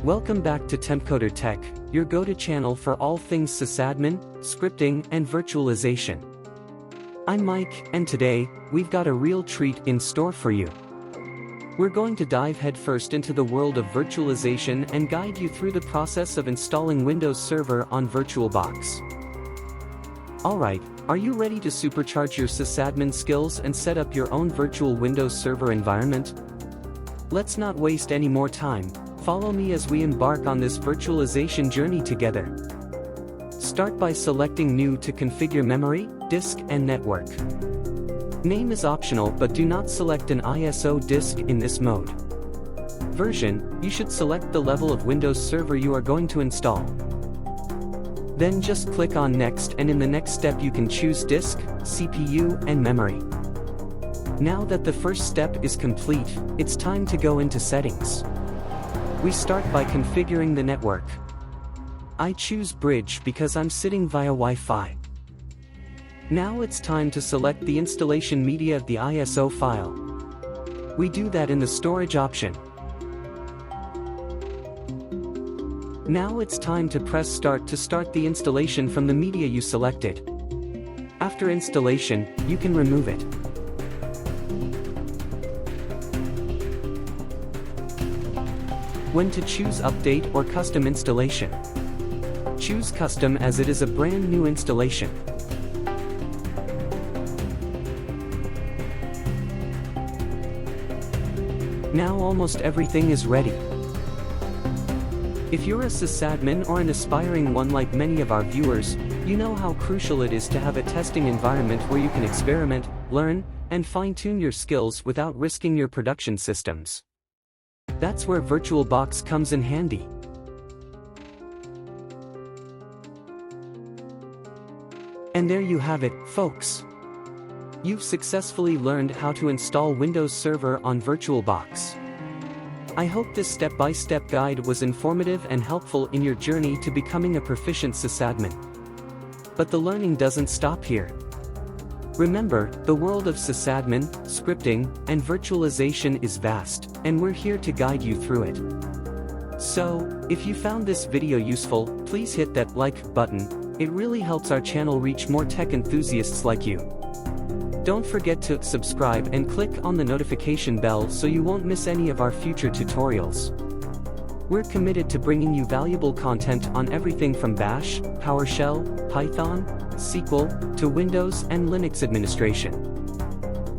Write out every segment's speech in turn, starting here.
Welcome back to Tempcoder Tech, your go-to channel for all things sysadmin, scripting, and virtualization. I'm Mike, and today, we've got a real treat in store for you. We're going to dive headfirst into the world of virtualization and guide you through the process of installing Windows Server on VirtualBox. Alright, are you ready to supercharge your sysadmin skills and set up your own virtual Windows Server environment? Let's not waste any more time. Follow me as we embark on this virtualization journey together. Start by selecting New to configure memory, disk, and network. Name is optional, but do not select an ISO disk in this mode. Version, you should select the level of Windows Server you are going to install. Then just click on Next, and in the next step you can choose disk, CPU, and memory. Now that the first step is complete, it's time to go into settings. We start by configuring the network. I choose Bridge because I'm sitting via Wi-Fi. Now it's time to select the installation media of the ISO file. We do that in the storage option. Now it's time to press Start to start the installation from the media you selected. After installation, you can remove it. When to choose Update or Custom installation. Choose Custom as it is a brand new installation. Now almost everything is ready. If you're a sysadmin or an aspiring one like many of our viewers, you know how crucial it is to have a testing environment where you can experiment, learn, and fine-tune your skills without risking your production systems. That's where VirtualBox comes in handy. And there you have it, folks. You've successfully learned how to install Windows Server on VirtualBox. I hope this step-by-step guide was informative and helpful in your journey to becoming a proficient sysadmin. But the learning doesn't stop here. Remember, the world of sysadmin, scripting, and virtualization is vast, and we're here to guide you through it. So, if you found this video useful, please hit that like button. It really helps our channel reach more tech enthusiasts like you. Don't forget to subscribe and click on the notification bell so you won't miss any of our future tutorials. We're committed to bringing you valuable content on everything from Bash, PowerShell, Python, SQL, to Windows and Linux administration.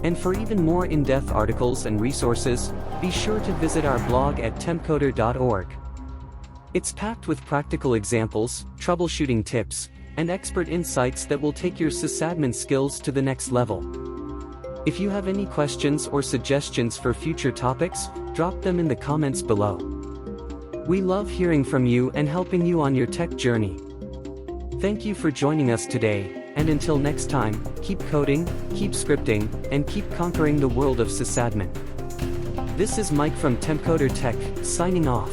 And for even more in-depth articles and resources, be sure to visit our blog at tempcoder.org. It's packed with practical examples, troubleshooting tips, and expert insights that will take your sysadmin skills to the next level. If you have any questions or suggestions for future topics, drop them in the comments below. We love hearing from you and helping you on your tech journey. Thank you for joining us today, and until next time, keep coding, keep scripting, and keep conquering the world of sysadmin. This is Mike from Tempcoder Tech, signing off.